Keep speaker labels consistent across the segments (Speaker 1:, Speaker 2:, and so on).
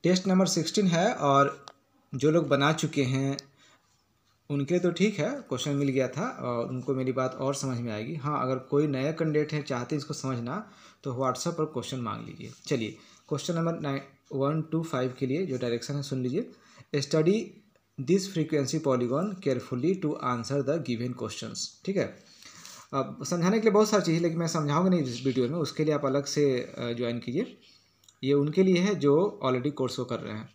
Speaker 1: Test number 16 है और जो लोग बना चुके हैं उनके तो ठीक है, क्वेश्चन मिल गया था और उनको मेरी बात और समझ में आएगी। हाँ, अगर कोई नया कैंडिडेट है चाहते हैं इसको समझना तो व्हाट्सएप पर क्वेश्चन मांग लीजिए। चलिए क्वेश्चन नंबर 1 to 5 के लिए जो डायरेक्शन है सुन लीजिए। Study this frequency polygon carefully to answer the given questions. ठीक है, अब समझाने के लिए बहुत सारी चीज़ है लेकिन मैं समझाऊंगा नहीं इस वीडियो में, उसके लिए आप अलग से ज्वाइन कीजिए। ये उनके लिए है जो ऑलरेडी कोर्स को कर रहे हैं,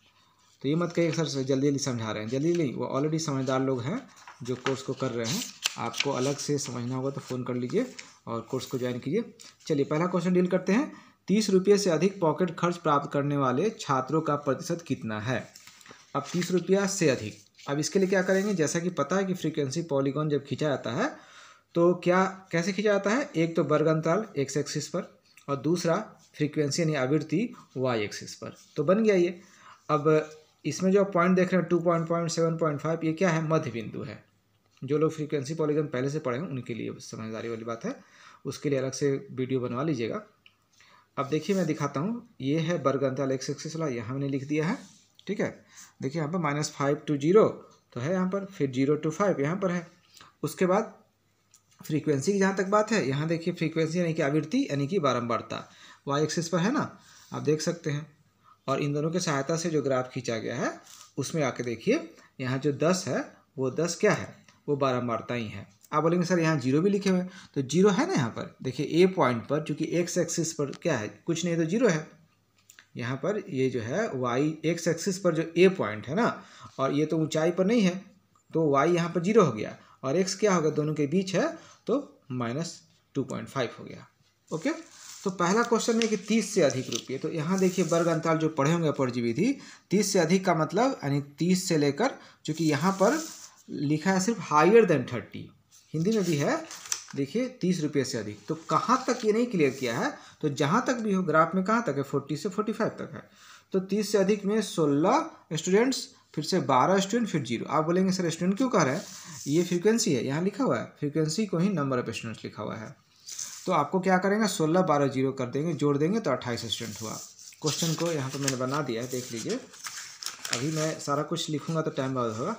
Speaker 1: तो ये मत कहिए सर जल्दी जल्दी समझा रहे हैं, जल्दी नहीं, वो ऑलरेडी समझदार लोग हैं जो कोर्स को कर रहे हैं। आपको अलग से समझना होगा तो फ़ोन कर लीजिए और कोर्स को ज्वाइन कीजिए। चलिए पहला क्वेश्चन डील करते हैं। 30 रुपये से अधिक पॉकेट खर्च प्राप्त करने वाले छात्रों का प्रतिशत कितना है। अब 30 रुपया से अधिक, अब इसके लिए क्या करेंगे, जैसा कि पता है कि फ्रीक्वेंसी पॉलीगॉन जब खींचा जाता है तो क्या कैसे खींचा जाता है, एक तो वर्ग अंतराल एक्स एक्सिस पर और दूसरा फ्रीक्वेंसी यानी आवृत्ति वाई एक्सिस पर, तो बन गया ये। अब इसमें जो पॉइंट देख रहे हैं 2.7.5 ये क्या है, मध्य बिंदु है। जो लोग फ्रीक्वेंसी पॉलीगॉन पहले से पढ़े हैं उनके लिए समझदारी वाली बात है, उसके लिए अलग से वीडियो बनवा लीजिएगा। अब देखिए मैं दिखाता हूँ, ये है वर्ग अंतराल एक्स एक्सिस वाला, यहाँ मैंने लिख दिया है। ठीक है, देखिए यहाँ पर -5 to 0 तो है यहाँ पर, फिर 0 to 5 यहाँ पर है। उसके बाद फ्रीक्वेंसी की जहाँ तक बात है, यहाँ देखिए फ्रीक्वेंसी यानी कि आवृत्ति यानी कि बारंबारता वाई एक्सिस पर है ना, आप देख सकते हैं। और इन दोनों की सहायता से जो ग्राफ खींचा गया है उसमें आके देखिए, यहाँ जो 10 है वो 10 क्या है, वो बारंबारता ही है। आप बोलेंगे सर यहाँ 0 भी लिखे हुए हैं, तो 0 है ना यहाँ पर, देखिए ए पॉइंट पर चूंकि एक्स एक्सिस पर क्या है, कुछ नहीं तो 0 है। यहाँ पर ये जो है वाई एक्स एक्सिस पर जो ए पॉइंट है ना, और ये तो ऊंचाई पर नहीं है, तो वाई यहाँ पर 0 हो गया और एक्स क्या हो गया, दोनों के बीच है तो -2.5 हो गया। ओके, तो पहला क्वेश्चन में कि 30 से अधिक रुपये, तो यहाँ देखिए वर्ग अंतराल जो पढ़े होंगे अपरजी विधि, 30 से अधिक का मतलब यानी 30 से लेकर, चूँकि यहाँ पर लिखा है सिर्फ हायर देन 30, हिंदी में भी है देखिए 30 रुपये से अधिक, तो कहाँ तक ये नहीं क्लियर किया है, तो जहाँ तक भी हो ग्राफ में कहाँ तक है, 40 से 45 तक है। तो 30 से अधिक में 16 स्टूडेंट्स, फिर से 12 स्टूडेंट, फिर 0। आप बोलेंगे सर स्टूडेंट क्यों कह रहे हैं, ये फ्रीक्वेंसी है, यहाँ लिखा हुआ है फ्रीक्वेंसी को ही नंबर ऑफ स्टूडेंट्स लिखा हुआ है। तो आपको क्या करेंगे, 16 12 0 कर देंगे, जोड़ देंगे तो 28 स्टूडेंट हुआ। क्वेश्चन को यहाँ पर मैंने बना दिया है, देख लीजिए। अभी मैं सारा कुछ लिखूंगा तो टाइम बहुत होगा।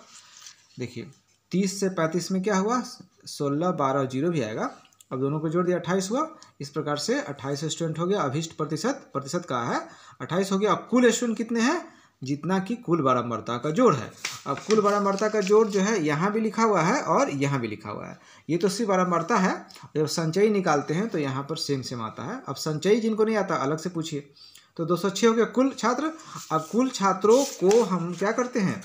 Speaker 1: देखिए 30 से 35 में क्या हुआ, 16 12 0 भी आएगा, अब दोनों को जोड़ दिया 28 हुआ। इस प्रकार से 28 स्टूडेंट हो गया। अभिष्ट प्रतिशत का है 28 हो गया। अब कुल स्टूडेंट कितने हैं, जितना कि कुल बारंबारता का जोड़ है। अब कुल बारंबारता का जोड़ जो है यहाँ भी लिखा हुआ है और यहाँ भी लिखा हुआ है, ये तो सिर्फ बारंबारता है। जब संचयी निकालते हैं तो यहाँ पर सेम आता है। अब संचयी जिनको नहीं आता अलग से पूछिए। तो 206 हो गया कुल छात्र। अब कुल छात्रों को हम क्या करते हैं,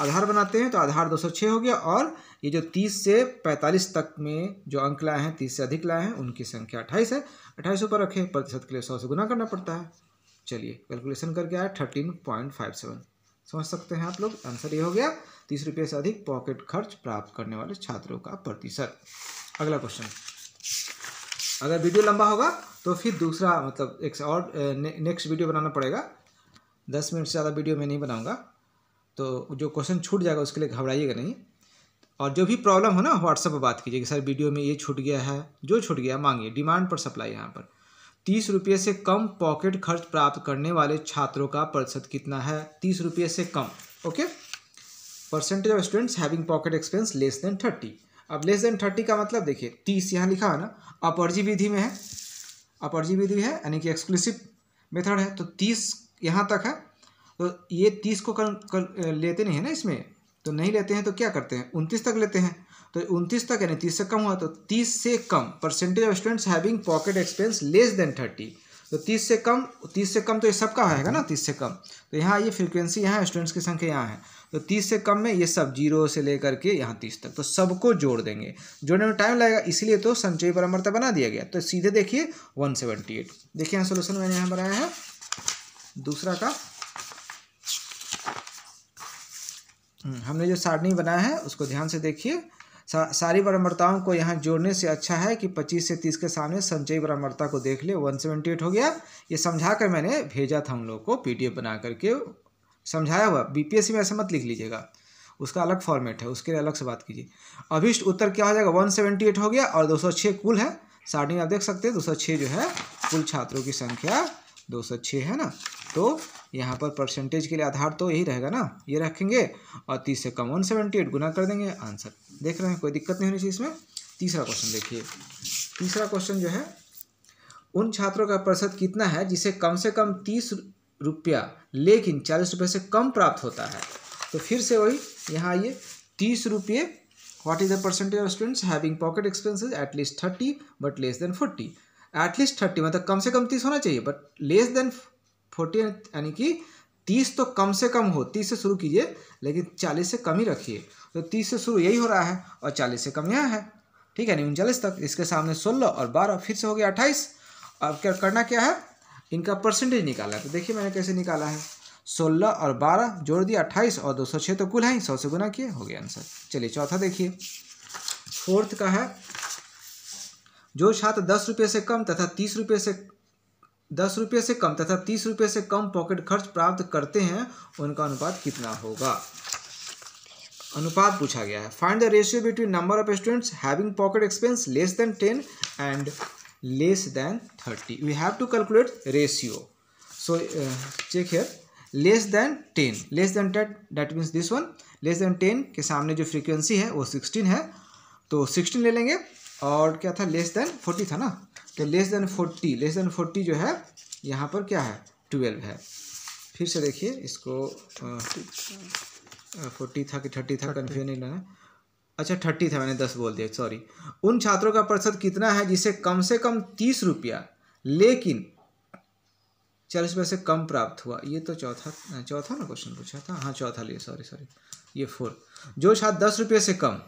Speaker 1: आधार बनाते हैं, तो आधार 206 हो गया। और ये जो 30 से 45 तक में जो अंक लाए हैं, 30 से अधिक लाए हैं, उनकी संख्या 28 है। 28 ऊपर रखे, प्रतिशत के लिए 100 से गुना करना पड़ता है। चलिए कैलकुलेशन करके आया 13.57। समझ सकते हैं आप लोग, आंसर ये हो गया 30 रुपये से अधिक पॉकेट खर्च प्राप्त करने वाले छात्रों का प्रतिशत। अगला क्वेश्चन, अगर वीडियो लंबा होगा तो फिर दूसरा मतलब एक और नेक्स्ट वीडियो बनाना पड़ेगा। 10 मिनट से ज़्यादा वीडियो मैं नहीं बनाऊंगा, तो जो क्वेश्चन छूट जाएगा उसके लिए घबराइएगा नहीं। और जो भी प्रॉब्लम हो ना व्हाट्सएप पर बात कीजिए कि सर वीडियो में ये छूट गया है, जो छूट गया मांगिए। डिमांड पर सप्लाई। यहाँ पर 30 रुपये से कम पॉकेट खर्च प्राप्त करने वाले छात्रों का प्रतिशत कितना है, 30 रुपये से कम। Okay, percentage of students having pocket expense less than 30। अब लेस देन 30 का मतलब देखिए 30 यहाँ लिखा है ना, अपरजी विधि में है, अपरजी विधि है यानी कि एक्सक्लूसिव मेथड है, तो 30 यहाँ तक है। तो ये 30 को लेते नहीं है ना इसमें, तो नहीं लेते हैं तो क्या करते हैं 29 तक लेते हैं। तो 29 तक यानी 30 से कम हुआ, तो 30 से कम percentage of students having pocket expense less than 30। तो 30 से कम तो ये सबका आएगा ना 30 से कम। तो यहाँ ये फ्रीक्वेंसी यहाँ स्टूडेंट्स की संख्या यहाँ है, तो 30 से कम में ये सब 0 से लेकर के यहाँ 30 तक, तो सबको जोड़ देंगे। जोड़ने में टाइम लगेगा, इसलिए तो संचयी बारंबारता बना दिया गया। तो सीधे देखिए 178। देखिए यहाँ सोल्यूशन मैंने यहाँ बनाया है दूसरा का। हमने जो सारणी बनाया है उसको ध्यान से देखिए। सारी बारंबारताओं को यहाँ जोड़ने से अच्छा है कि 25 से 30 के सामने संचयी बारंबारता को देख ले। 178 हो गया। ये समझा कर मैंने भेजा था हम लोग को, पीडीएफ बना करके समझाया हुआ। बीपीएससी में ऐसा मत लिख लीजिएगा, उसका अलग फॉर्मेट है, उसके लिए अलग से बात कीजिए। अभिष्ट उत्तर क्या हो जाएगा, 178 हो गया। और 206 कुल है। सारणी आप देख सकते हैं 206 जो है कुल छात्रों की संख्या 206 है ना। तो यहाँ पर परसेंटेज के लिए आधार तो यही रहेगा ना, ये रखेंगे और 30 से कम 178 गुना कर देंगे, आंसर देख रहे हैं, कोई दिक्कत नहीं होनी चाहिए इसमें। तीसरा क्वेश्चन देखिए, तीसरा क्वेश्चन जो है, उन छात्रों का प्रतिशत कितना है जिसे कम से कम 30 रुपया लेकिन 40 रुपये से कम प्राप्त होता है। तो फिर से वही यहाँ आइए, 30 रुपये, what is the percentage of students having pocket expenses at least 30 but less than 40। At least 30 मतलब कम से कम 30 होना चाहिए, बट लेस देन 40 यानी कि 30 तो कम से कम हो, 30 से शुरू कीजिए लेकिन 40 से कम ही रखिए। तो 30 से शुरू यही हो रहा है और 40 से कम यहाँ है, ठीक है, 39 तक। इसके सामने 16 और 12, फिर से हो गया 28। अब क्या करना क्या है, इनका परसेंटेज निकाला है। तो देखिए मैंने कैसे निकाला है, 16 और 12 जोड़ दिया 28 और 206 तो कुल है ही, 100 से गुना किए, हो गया आंसर। चलिए चौथा देखिए, फोर्थ का है, जो छात्र 10 रुपये से कम तथा 30 रुपये से 10 रुपये से कम तथा 30 रुपये से कम पॉकेट खर्च प्राप्त करते हैं उनका अनुपात कितना होगा। अनुपात पूछा गया है, find the ratio between number of students having pocket expense less then 10 and less than 30. We have to calculate ratio. So check here, less than 10, less than 10, that means this one, less than 10 के सामने जो frequency है वो 16 है, तो 16 ले लेंगे। और क्या था, लेस देन 40 था ना, तो लेस देन 40 जो है यहाँ पर क्या है, 12 है। फिर से देखिए इसको, 40 था कि 30 था, कन्फ्यूज नहीं लेना, अच्छा 30 था, मैंने 10 बोल दिया, सॉरी। उन छात्रों का प्रतिशत कितना है जिसे कम से कम 30 रुपया लेकिन 40 रुपये से कम प्राप्त हुआ। ये तो चौथा ना क्वेश्चन पूछा था, हाँ चौथा लिए, सॉरी, ये 4। जो छात्र 10 रुपये से कम,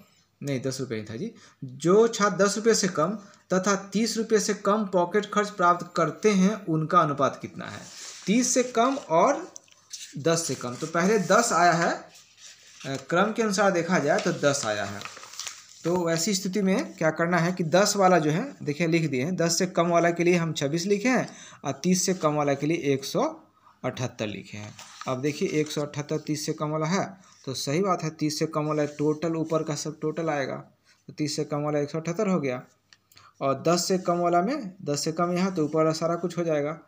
Speaker 1: नहीं 10 रुपये ही था जी, जो छात्र 10 रुपये से कम तथा 30 रुपये से कम पॉकेट खर्च प्राप्त करते हैं उनका अनुपात कितना है। 30 से कम और 10 से कम, तो पहले 10 आया है, क्रम के अनुसार देखा जाए तो 10 आया है। तो वैसी स्थिति में क्या करना है कि 10 वाला जो है देखिए लिख दिए हैं, 10 से कम वाला के लिए हम 26 लिखे हैं और 30 से कम वाला के लिए 178 लिखे हैं। अब देखिए 178 30 से कम वाला है, तो सही बात है, 30 से कम वाला टोटल ऊपर का सब टोटल आएगा, तो 30 से कम वाला 178 हो गया। और 10 से कम वाला में, 10 से कम यहाँ तो ऊपर वाला सारा कुछ हो जाएगा,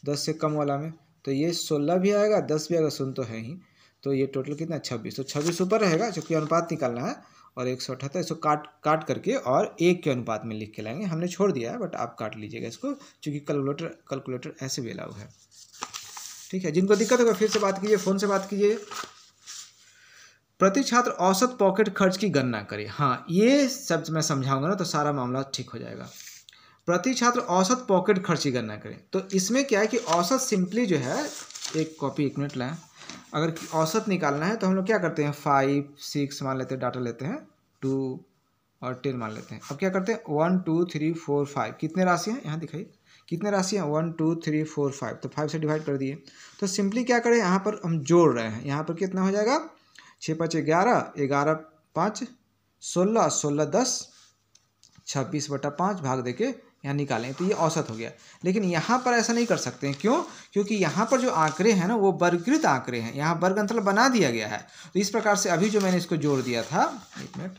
Speaker 1: 10 से कम वाला में तो ये 16 भी आएगा, 10 भी आएगा, सुन तो है ही, तो ये टोटल कितना 26, तो 26 ऊपर रहेगा क्योंकि अनुपात निकालना है। और 178 इसको काट करके और 1 के अनुपात में लिख के लाएंगे, हमने छोड़ दिया है बट आप काट लीजिएगा इसको, क्योंकि कैलकुलेटर ऐसे भी अलाउ है, ठीक है। जिनको दिक्कत होगा फिर से बात कीजिए, फ़ोन से बात कीजिए। प्रति छात्र औसत पॉकेट खर्च की गणना करें। हाँ, ये सब मैं समझाऊंगा ना तो सारा मामला ठीक हो जाएगा। प्रति छात्र औसत पॉकेट खर्च की गणना करें, तो इसमें क्या है कि औसत सिंपली जो है, एक कॉपी 1 मिनट लाएं, अगर औसत निकालना है तो हम लोग क्या करते हैं, 5 6 मान लेते हैं, डाटा लेते हैं, 2 और 10 मान लेते हैं। अब क्या करते हैं, 1 2 3 4 5, कितने राशि हैं यहाँ दिखाइए, कितने राशि हैं, 1 2 3 4 5, तो 5 से डिवाइड कर दिए। तो सिंपली क्या करें, यहाँ पर हम जोड़ रहे हैं, यहाँ पर कितना हो जाएगा, 6 5 11, 11 5 16, 16 10, 26/5 भाग देके यहाँ निकालें, तो ये औसत हो गया। लेकिन यहाँ पर ऐसा नहीं कर सकते हैं, क्यों, क्योंकि यहाँ पर जो आंकड़े हैं ना वो वर्गीकृत आंकड़े हैं, यहाँ वर्ग अंतराल बना दिया गया है। तो इस प्रकार से अभी जो मैंने इसको जोड़ दिया था, 1 मिनट,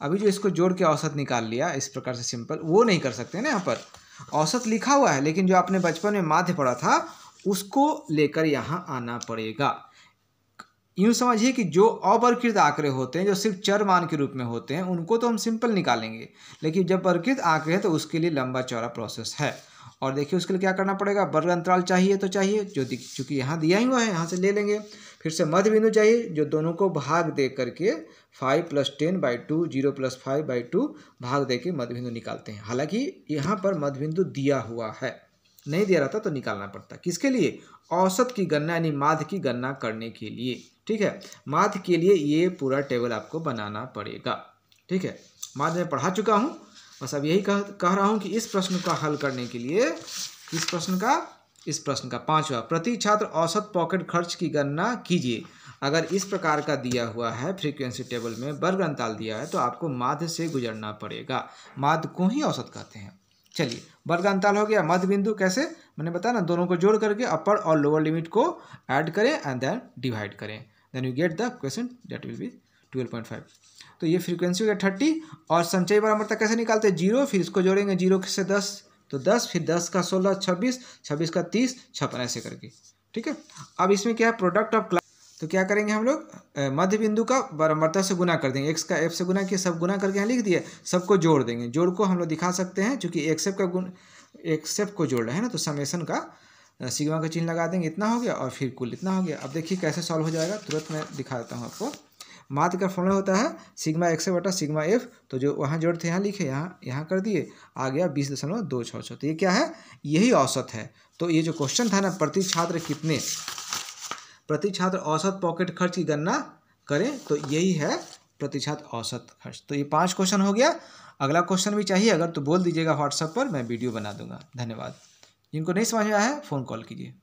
Speaker 1: अभी जो इसको जोड़ के औसत निकाल लिया इस प्रकार से सिंपल, वो नहीं कर सकते ना। यहाँ पर औसत लिखा हुआ है, लेकिन जो आपने बचपन में माध्य पढ़ा था उसको लेकर यहाँ आना पड़ेगा। यूँ समझिए कि जो अवर्गीकृत आंकड़े होते हैं, जो सिर्फ चर मान के रूप में होते हैं, उनको तो हम सिंपल निकालेंगे, लेकिन जब वर्गीकृत आंकड़े हैं तो उसके लिए लंबा चौड़ा प्रोसेस है। और देखिए उसके लिए क्या करना पड़ेगा, वर्ग अंतराल चाहिए तो चाहिए, जो चूँकि यहाँ दिया ही हुआ है यहाँ से ले लेंगे। फिर से मध्य बिंदु चाहिए, जो दोनों को भाग दे करके 5 + 10/2 0 + 5/2 भाग दे के मध्य बिंदु निकालते हैं। हालांकि यहाँ पर मध्य बिंदु दिया हुआ है, नहीं दिया रहता तो निकालना पड़ता। किसके लिए, औसत की गणना यानी माध्य की गणना करने के लिए, ठीक है। माध्य के लिए ये पूरा टेबल आपको बनाना पड़ेगा, ठीक है। माध्य में पढ़ा चुका हूँ, बस अब यही कह रहा हूँ कि इस प्रश्न का हल करने के लिए, इस प्रश्न का 5वां, प्रति छात्र औसत पॉकेट खर्च की गणना कीजिए। अगर इस प्रकार का दिया हुआ है फ्रीक्वेंसी टेबल में, वर्ग अंतराल दिया है, तो आपको माध्य से गुजरना पड़ेगा। माध्य को ही औसत कहते हैं। चलिए, वर्ग अंतराल हो गया, मध्य बिंदु कैसे, मैंने बताया ना, दोनों को जोड़ करके अपर और लोअर लिमिट को ऐड करें एंड देन डिवाइड करें, then you get the question, that will be 12.5। तो ये फ्रीक्वेंसी हो गया 30। और संचयी बराबरता कैसे निकालते हैं, 0, फिर इसको जोड़ेंगे 0 से 10, तो 10, फिर 10 का 16 26, 26 का 30, 56 ऐसे करके। ठीक है, अब इसमें क्या है, प्रोडक्ट ऑफ क्लास, तो क्या करेंगे हम लोग, मध्य बिंदु का बराबरता से गुना कर देंगे। एक्स का एफ से गुना किया, सब गुना करके यहाँ लिख दिए, सबको जोड़ देंगे। जोड़ को हम लोग दिखा सकते हैं, चूँकि एक्स एफ का गुण एक्स एफ को जोड़ रहे हैं ना, तो समेसन का सिग्मा का चिन्ह लगा देंगे, इतना हो गया, और फिर कुल इतना हो गया। अब देखिए कैसे सॉल्व हो जाएगा, तुरंत मैं दिखा देता हूँ आपको। माध्य का फॉर्मूला होता है सिग्मा एक्स एफ बटा सिग्मा एफ, तो जो वहाँ जोड़ थे यहाँ लिखे, यहाँ कर दिए, आ गया 20.266। तो ये क्या है, यही औसत है। तो ये जो क्वेश्चन था ना, प्रति छात्र औसत पॉकेट खर्च की गणना करें, तो यही है प्रति छात्र औसत खर्च। तो ये 5 क्वेश्चन हो गया। अगला क्वेश्चन भी चाहिए अगर तो बोल दीजिएगा व्हाट्सएप पर, मैं वीडियो बना दूंगा। धन्यवाद। जिनको नहीं समझ में आया है फ़ोन कॉल कीजिए।